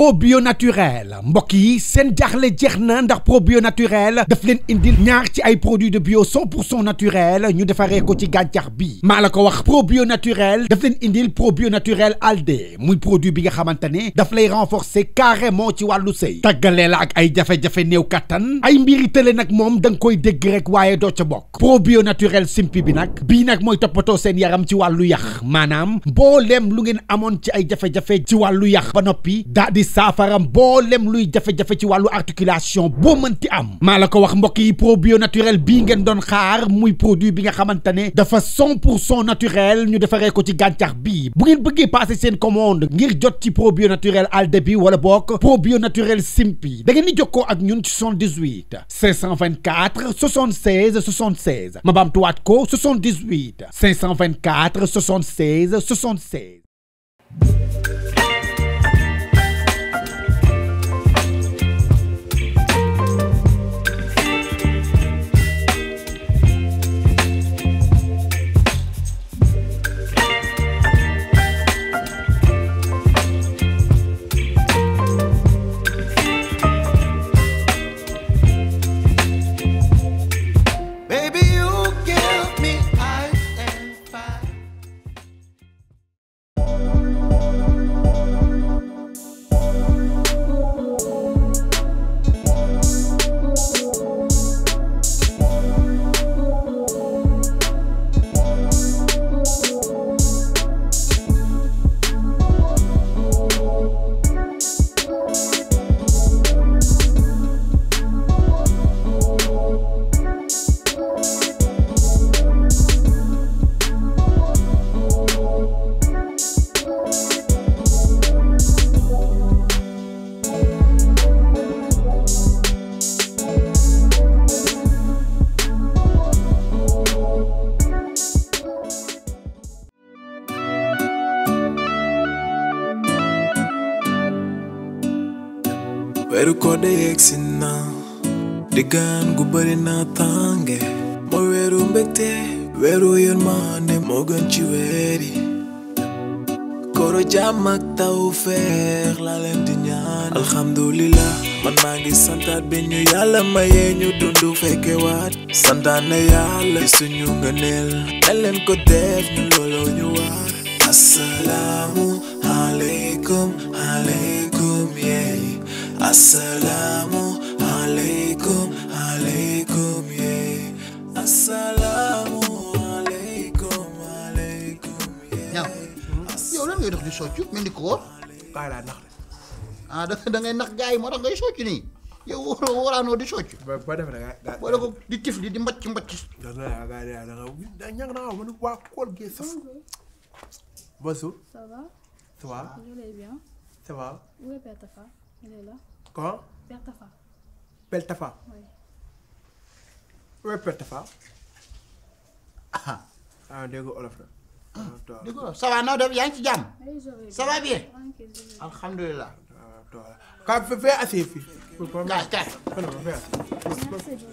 probio naturel mbokk yi seen jaaxle jeex na ndax probio naturel daf leen indil ñaar ci ay produits de bio 100% naturel ñu defaree ko ci gàncax bi maa la ko wax probio naturel daf leen indil probio naturel alde muy produit bi nga xamante ne daf lay renforcer carrément ci wàllu sëy tàggalee la ak ay jafe-jafe néew kattan ay mbiri tële nag moom da nga koy dégg rek waaye doo ca bokk probio naturel simpi bi nag bii nag mooy toppatoo seen yaram ci wàllu yax maanaam mbooleem lu ngeen amoon ci ay jafe-jafe ci wàllu yax ba noppi di saafara mboolem luy jafe-jafe ci wàllu articulation boo mënti am maa la ko wax mbokk yi probio naturel bii ngeen doon xaar muy produit bi nga xamante ne dafa 100% naturel ñu defaree ko ci gàncax bii bu ngeen bëggee passer seen commande ngir jot ci probio naturel alde bi wala bokk probio naturel simpi da ngeen di jokkoo ak ñun ci 78 524 76 76 ma baamtuwaat ko 78 524 76 76. weeru koor de yegsi na diggaan gu bëri na tànge mooy weeru mbégte weeru yërmande moo gën ci weer yi kooro jàmm ak tawfeex laa leen di ñaan alhamdulillah man maa ngi santaat bi ñu yàlla mayee ñu dundu fekke waat santaan na yàlla suñu ngëneel dañ leen ko def ñu looloo ñu waar assalaamu aleykum aleykum yeey assalamu alaikum alaikum ye assalamu alaikum alaikum ye yow lan ngay dox di soccu mel ni koor kaay laa nax da ngay nax gars yi moo tax ngay soccu nii yow waraanoo di soccu ba def na wala ko di tifli di mbacc da ñang na ma waa kool gi saf bonjour ça va ça va je vais bien ça va où est Père Tafa il est là comment Père Tafa Père Tafa oui où est Père Tafa ah dégg olof la dégg nga ça va noo def yaa ngi ci jàmm oui je vais ça va bien tranquille alhamdulilah ka fais assis fii kaay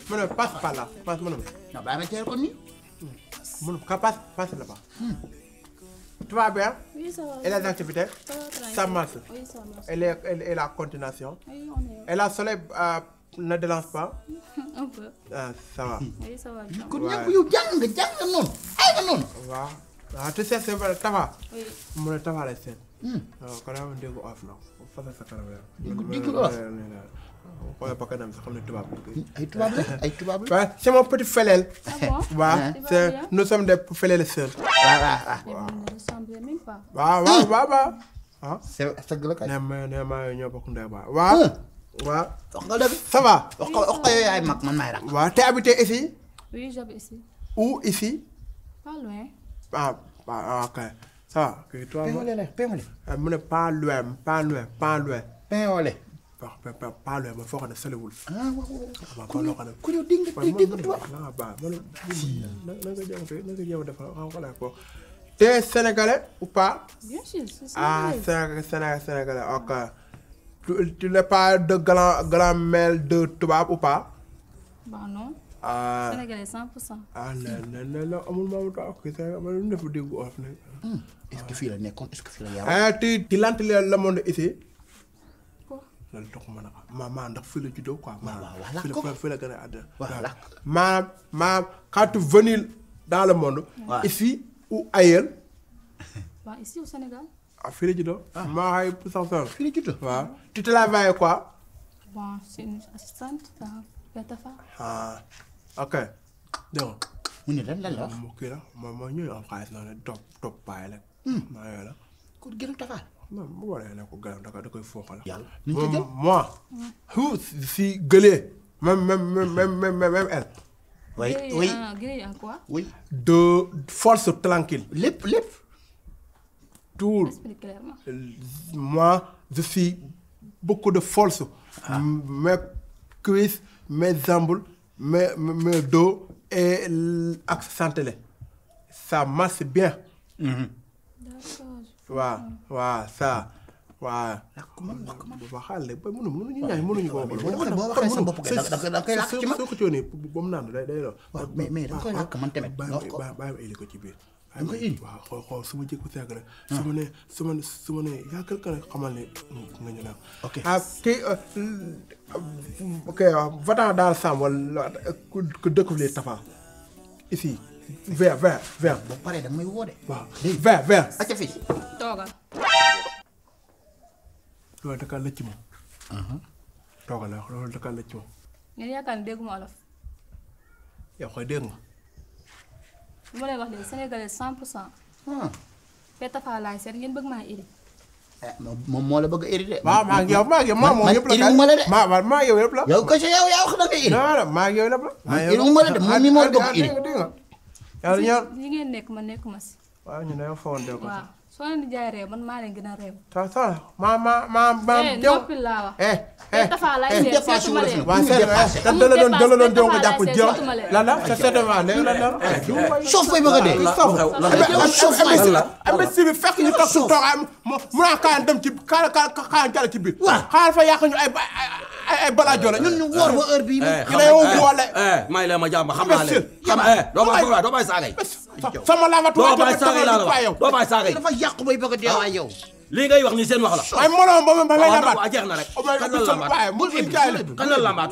Mon passe par là. Passe mon nom. non bàyyi ma teel ko nii Mon passe là-bas. Tu vas bien? oui ça va Et les activités? Ça marche. oui ça marche Et la continuation? oui on est Et la soleil ne dérange pas? un peu Ça va. oui ça va bien kon ñëpp yow jàng nga noonu ay nga noonu Waaw. Tu sais c'est vrai Tafa. oui Mon Tafa la scène. Kon dama dégg off na. Fa sa kanam la. dégg off Xoolal ba kanam sax xam ne tubaab ay tubaab la Ouais, c'est mon petit Félel. ah bon Waaw, Tu vas c'est bien nous sommes des Félel sœurs. mais vous ne ressemblez même pas Waaw. Ah. c'est sëgg la kay nee ma ñoo bokk ndey ba. Waaw. wax nga dëgg Ça va? wax ko yow yaay mag man maay rak Waaw, t'es habité ici? oui j'habite ici Où ici? pas loin Ah, ok. Ça va. Que toi pain mu ne pas loin. pain au lait Pas loin, ma foo xam ne soriwul. waaw ku yow dégg nga tubaab T'es sénégalais ou pas? bien sûr c'est Ah, sénégalais, ok. Tu n'es pas de grand-mère de tubaab ou pas? bah non Ah, sénégalais 100% non, amul maamu tubaab ok, man lu def déggu olof nag. est-ce que fii la nekkoon est-ce que fii la yaroon Tu l'entends le monde ici? loolu tax ma ne maman ndax fii la juddoo quoi. waaw fii la gën a àddina. voilà maanaam quand tu venir dans le monde. ici ou ailleurs. Bah, ici au Sénégal. Ah, fii la juddoo. maa xay pour sax sonn. fii la juddoo. waaw tu travailles quoi. Bon, c'est une assistante dans Petafa. ah ok dégg nga. mu ne lan la wax. mu kii la mooy ñuy am xaalis noonu topp paay la. maa yooyu la. kon gërëm tafaal. non bu waree ne ko gërëm da koy fooxal. yàlla ni ñu ko jël moi. si gëlee. même elle. oui Grillé, oui grillé en quoi? oui. de force tranquille. lépp. tout Explique clairement. moi je suis beaucoup de force. mes cuisses mes jambes mes dos et ak santé ça marche bien. D'accord. waaw ça waaw. waxal léegi ba mënuñu ñaay mënuñu ko. boo waxee sa bopp da koy làkk ci ma. soo ko coono ba mu naan day doon. waaw mais da koy làkk man tamit. bàyyi ma indi ko ci biir. da nga koy indi waaw xool su ma jékku seeg rek. su ma ne yaa quelqu'un rek xamal ne nga ñu naan. ok kii ok va-t'en dans le Sam wala ku découvrir Tafa ici. vers. boo paree da nga may woo de. waaw vers. acca fii. Toogal. loolu da kaa lëcc moom. toogal la wax loolu da kaa lëcc moom. Ngeen yaakaar ne dégguma olof. yow koy dégg nga. bu ma lay wax léegi sénégalais 100%. Petafa laay seet ngeen bëgg maa iri. moom moo la bëgg a hérité. waaw maa ngi yow moom yëpp la. ma la de. maa yow yëpp la. yow ko yow yaa wax da nga iri. non maa ngi yow yëpp la. iri ma la de moom mi moo la bëgg a iri. dégg nga. yàlla ñaar li ngeen nekk ma nekkuma si. waaw ñu ne yow foofu de ko. waaw soo leen di jaay réew man maa leen gën a réew. ça ma jëw. noppi laa wax. Petafa laay seet seetuma leen. waaw seet da la doon jëw nga jàpp jëw lan la sa seetuma léegi lan la. soof bay bëgg a dee. imbécile bi fekk ñu toog suñu toogaay mu naan kaan dem ci kaan jàll ci biir. xaaral fa yàq ñu ay balaajo la. ñun ñu woor ba heure bii. ñu ne yow boole. may la ma jàmm xam naa leen. doo bàyyi saagay. sama laamatu doo bàyyi saagay laa la wax doo bàyyi saagay. dafa yàqu bay bëgg a dee waay yow. lii ngay wax ni seen wax la. waaye mënoo ba may lambaat. waaw jeex na rek. kañ la lambaat waaye mu ngi jaay la. kañ la lambaat.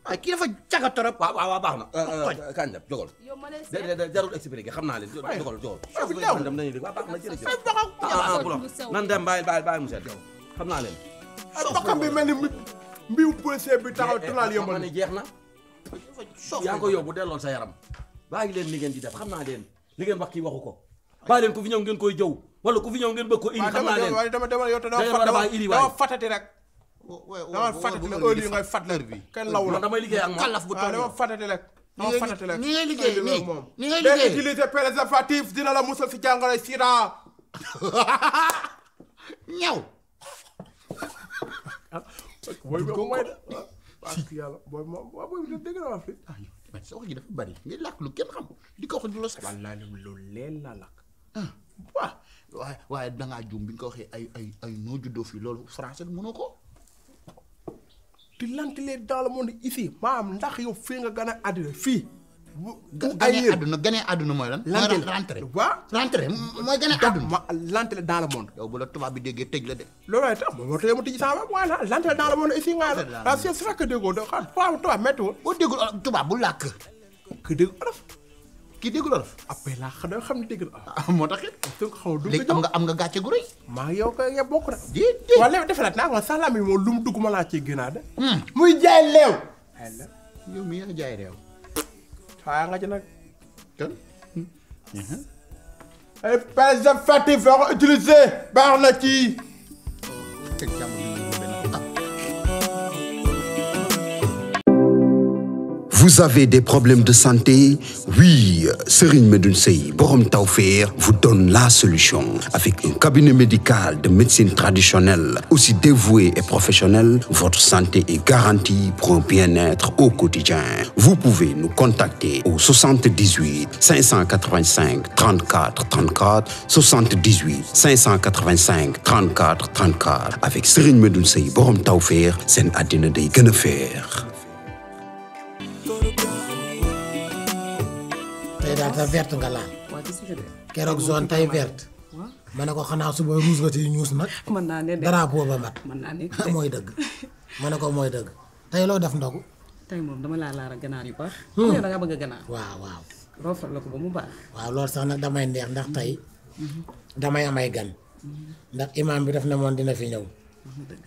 waaye kii dafa caga torop. waaw baax na. kañ la jógal. yow ma lay seet. jarul expliqué xam naa leen jógal. dem nañu dégg waaw baax na jërëjëf. sew. nan dem bàyyi mu seet yow xam naa leen. bakam bi mel ni mbiu policier bi taxaw tunaal yëmbal. ne jeex na. yaa ngi ko yóbbu dellool sa yaram. bàyyi leen li ngeen di def xam naa leen li ngeen wax kii waxu ko. bàyyi leen ku fi ñëw ngeen koy jëw wala ku fi ñëw ngeen bëgg ko indi xam naa leen. waaye dama yow te dama fatati rek. dama fatati la heure yi ngay fatler bi kenn law la. damay liggéey ak moom kalaf bu toll dama fatati rek. ni ngay liggéey ni ngay liggéey. utiliser préservatif dina la musal si jàngoro sida. ñaw. booy bi mooy de waaw yàlla booy bi dégg na wax fi. mais sa wax ji dafa bari ngay làkk lu kenn xam di ko wax du la sax. wallaahi lu leen la lakk. waaw waaye dangaa juum bi nga ko waxee ay noo juddoo fii loolu français mënoo ko. di lantilee dans le monde ici maanaam ndax yow fii nga gën a àddina fii. ganee àdduna mooy lan. rentrée waaw rentrée mooy ganee àdduna. lantilee dans le monde. yow bu la tubaab bi déggee tëj la de. loolu ay tax moo tax mu tijji sama bopp waaye nag lantilee dans le monde ici nga la su fekkee déggoo da xam tubaab méttiwul. boo déggul tubaab bu làkk. ki dégg olof. kii déggul olof. après laa xam ne dégg na. moo tax it. léegi am nga gàcce gu rëy. maa ngi yow kay ya bokk na. déedéet waaw léegi defe naa sax laa mi moom lu mu dugg ma laa ciy gënaat de. muy jaay leew. yow mi yaa jaay réew. waaye nga ci nag. kan. ay préservatif yoo ko utilisé baax na ci. Vous avez des problèmes de santé? Oui, Serigne Medoune Sey Borom Tawfekh vous donne la solution. Avec un cabinet médical de médecine traditionnelle, aussi dévoué et professionnel, votre santé est garantie pour un bien-être au quotidien. Vous pouvez nous contacter au 78 585 34 34, 78 585 34 34. Avec Serigne Medoune Sey Borom Tawfekh, seen àddina day gën a feex. tey daal sa verte nga laal keroog zone tey verte ma ne ko xanaa suba ruus nga ci ñuus nag. mën naa ne de drapeau ba mat. mën naa ne mooy dëgg. ma ne ko mooy dëgg. tey loo def ndogu. tey moom dama laa laara ganaar yu baax. xam nga da nga bëgg a ganaar. waaw. roofal la ko ba mu baax. waaw loolu sax nag damay neex ndax tey damay amay gan. ndax imaam bi daf ne moon dina fi ñëw.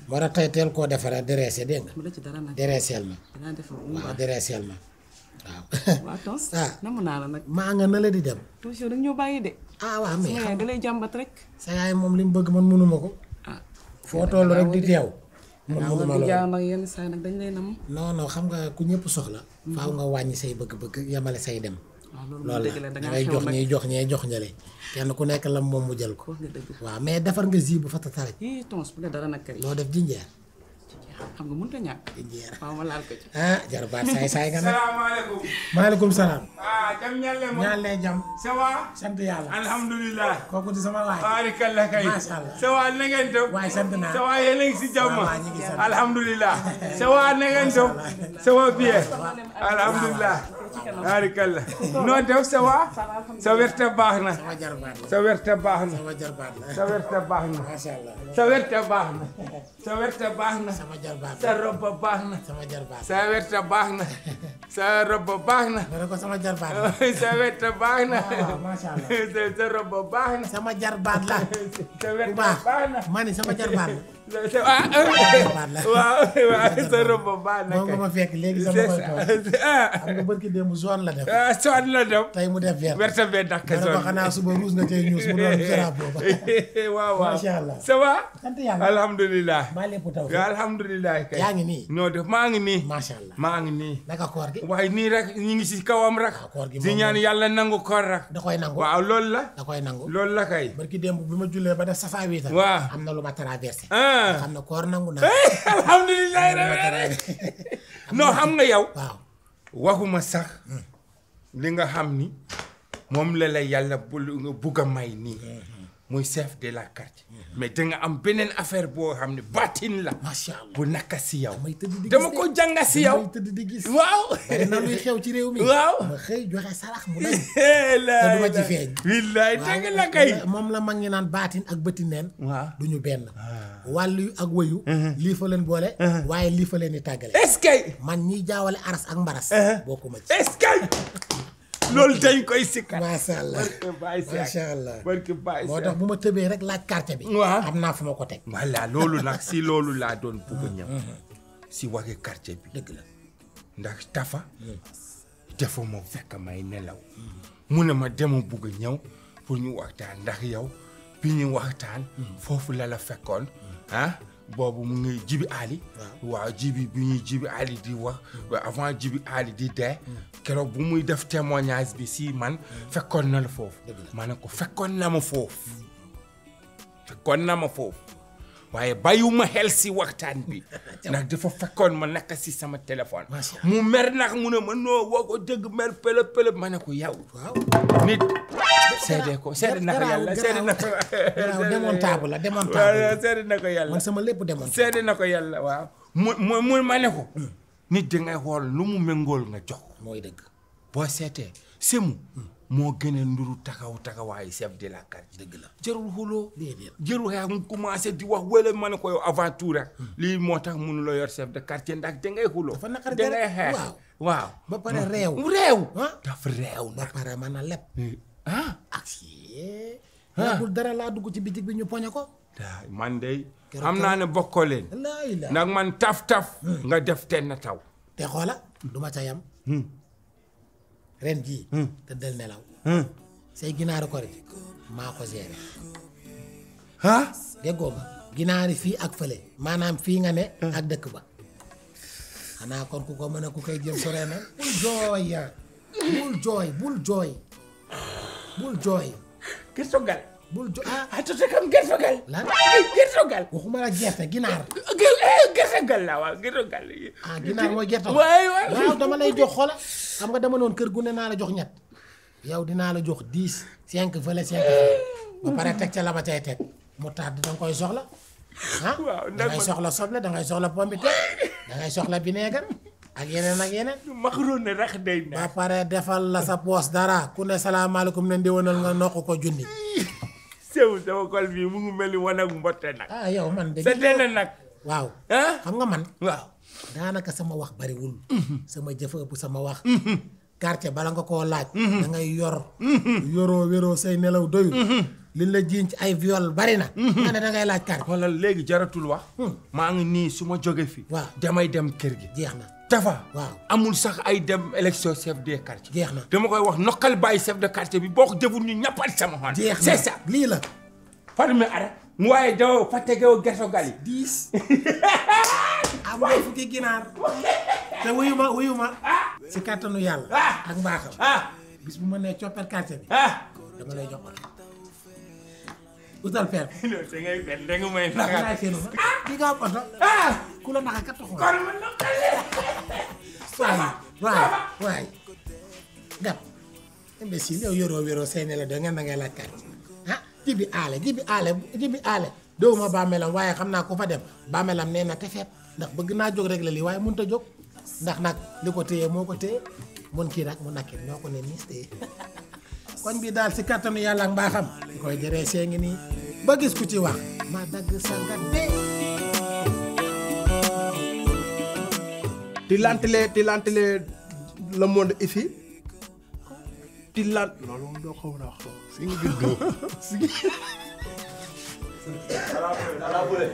moo tax tey teel koo defaree dressé dégg nga. mu la ci dara nag. dresseel ma. dinaa def ba mu waaw baax. dresseel ma waaw. waa Tons. ah namm naa la nag. maa nga na la di dem. Tons yow da nga ñoo bàyyi de. ah waaw mais sama yaay da lay jàmbat rek. sa yaay moom li mu bëgg man mënuma ko. ah foo toll rek di teew. man waaw mënuma nag loolu. jaar nag yenn saa nag dañ lay nam. non xam nga ku ñëpp soxla. faaw nga wàññi say bëgg-bëgg yemale say dem. waaw loolu moom loolu dëgg la la da da ngaa ngay xew jox nag. ñiy jox ñee jox ñale kenn ku nekk lam moom mu jël ko. wax nga dëgg. waaw mais defar nga ji bu fa tatare. ii Tons bu dee dara nag kay. loo def jinjeer. xam nga mënut a ñàkk. jinjeer waaw ma laal ko ci. ah jarbaat saay nga nag. salaamaaleykum. maaleykum salaam. ah jam ñalle mo. ñaan lay jam. ça va. sant yàlla. alhamdulilah. kooku di sama waay. baarikalla kay. Macha Allah. ça va na ngeen def. waay sant naa. ça va yéen a ngi si jàmm. waaw ñu ngi sant. alhamdulilah. ça va na ngeen def. ça va bien. alhamdulilah. baarikalla. noo def ça va. sa werte baax na. sama jarbaat la. sa werte baax na. sama jarbaat la. sa werte baax na. macha allah. sa werte baax na. sa werte baax na. sama jarbaat sa la. roba baax na. sama jarbaat la. sa werte baax na. sa roba baax na. ma ne ko sama jarbaat la. sa werte baax na. waaw macha allah. sa roba baax na. sama jarbaat la. sa bu werte baax baax na. ma ni sama jarbaat la. jarbaat la. waaw sa roba baax na moom nga ma fekk léegi sama koy toog. xam nga barki démb zone la def. soon la dem. tey mu def vert. werte bee dakk ma ne ko soon. xanaa suba ruus nga tey ñuus mu doon drapeau ba. waaw waaw macha allah. ça va. sant yàlla. alhamdulilah. maa lépp taw. alhamdulilah kay. yaa ngi nii. noo def maa ngi nii. macha allah. maa ngi nii. naka koor gi. waaye nii rek ñu ngi si kawam rek. koor gi si moom ñaan yàlla nangu koor rek. da koy nangu. waaw loolu la. da koy nangu. loolu la kay. barki démb bi ma jullee ba def safa wiitar. waaw. am na lu ma traversé. ah. xam ne koor nangu na. alhamdulilah. non xam nga yow. waaw. waxuma sax li nga xam ni moom la yàlla bugg a may nii muy chef de la quartier mais da nga am beneen affaire boo xam ne baatin la. macha allah bu naka si yow. damay tëdd di gis dama ko jànga si yow. damay tëdd di gis. waaw. bari na luy xew ci réew mi. waaw. ma xëy joxe sarax mu dañ. te du ma ci feeñ. willaay dëgg la kay. moom la mag ñi naan baatin ak bëti neen. waaw du ñu benn. wàllu ak wëyu. lii fa leen boole. waaye lii fa leen di tàggale. est-ce que. man ñiy jaawale aras ak mbaras. bokkuma ci. est-ce que. loolu dañ koy sikkal. macha allah macha allah. moo tax bu ma tëbee rek laaj quartier bi. waaw am naa fu ma ko teg. voilà loolu nag si loolu laa doon bugg a ñëw. si waxi quartier bi. dëgg la. ndax Tafa. dafa ma fekk may nelaw. mu ne ma dema bugg a ñëw pour ñu waxtaan ndax yow bi ñu waxtaan. foofu la fekkoon ah. boobu mu ngi Jibi Ali. waaw Jibi bi ñuy Jibi Ali di wax avant Jibi Ali di dee. keroog bu muy def témoignage bi si man fekkoon na la foofu. ma ne ko fekkoon na ma foofu. fekkoon na ma foofu waaye bàyyiwuma xel si waxtaan bi ndax dafa fekkoon ma nekk si sama téléphone. mu mer nag mu ne ma noo woo ko dëgg mer pëlëb pëlëb ma ne ko yow. nit. seede ko seede na ko yàlla seede na ko. démontable la démontable la seede na ko yàlla. man sama lépp démontable. seede na ko yàlla waaw. mu ma ne ko. nit da ngay xool lu mu méngool nga jox. mooy dëgg. boo seetee semu. moo gën a nduru taxawaayu chef de la quartier. dëgg la jarul xuloo. déedéet jarul xeex mu commencé di wax wala ma ne ko yow avant tout rek. lii moo tax mënuloo yor chef de quartier ndax da ngay xuloo. dafa naqari da ngay xeex waaw. ba pare réew. réew. dafa réew ba pare mën a leb. ah. ak yàggul dara laa dugg ci bitig bi ñu poñe ko. man de xam naa ne bokkoo leen. la nag man taf nga def ten na taw. te xoola du ma ca yam. ren jii. tëddal nelaw. say ginaaru ko rek maa ko géré. ah. déggoo ma ginaari fii ak fële. maanaam fii nga ne. ak dëkk ba. xanaa kon ku ko mën a ku koy jëm sore na. bul jooy ya bul jooy bul jooy. bul jooy. Gertogal. bul jooy ah tuuti kam gertogal. lan gertogal. waxuma la gerte ginaar. gertogal la waaw gertogal. ah ginaar mooy gerte. waaw dama lay jox xoola. xam nga dama noon kër gu ne naa la jox ñett. yow dinaa la jox 10 5 fële 5 fële. ba pare teg ca la ba cay teg. mu tàdd da nga koy soxla. ah dangay soxla soble dangay soxla pomme de terre dangay soxla vinaigre ak yeneen ak yeneen. macaroni rek day neex. ba pare defal la sa poos dara ku ne salaamaaleykum ne ndiwanal nga nokk ko junni. sew sama kol bii mu ngi mel ni wan ak mbotte nag. ah yow man de. sa dene nag. waaw. xam nga man. waaw daanaka sama wax bariwul. sama jëf ëpp sama wax. quartier bala nga koo laaj. da ngay yoroo wéroo say nelaw doyul. liñ la jiiñ ci ay viol bari na. nga ne da ngay laaj quartier. wala léegi jaratul wax. maa ngi nii su ma jóge fi. waaw damay dem kër gi. jeex na. Tafa. waaw amul sax ay dem élection chef de quartier. jeex na dama koy wax nokkal bàyyi chef de quartier bi boo ko jëful ñu ñàppal sama xol. jeex na c'est ça lii la. Fatou Ara. mu waaye doo fàttegeewoo gerto gal yi. 10. am nga fukki ginaar. te wuyu ma. si kàttanu yàlla. ak mbaaxam. bis bu ma nee coppeel quartier bi. dama lay jox oto. utal per. non da ngay fen da nga may naxal. di nga am oto. ku la naxa kat taxul. kon ma naxal. waay. gab. imbécile yow yoroo wéroo say ne la da ngeen da ngay laaj quartier. jibi aale dowuma bàmmeelam waaye xam naa ku fa dem bàmmeelam nee na te feet ndax bëgg naa jóg rek la lii waaye mënut a jóg ndax nag li ko téye moo ko téye mun kii nag mu nakkit ñoo ko ne niis téye kon bii daal si kattanu yàlla ak mbaaxam di koy jëree see ngi nii ba gis ku ci wax ma dagg sa gat de ti lantile le monde ici loolu moom doo xaw a wax si ngi juddoo si ngi Ala bule.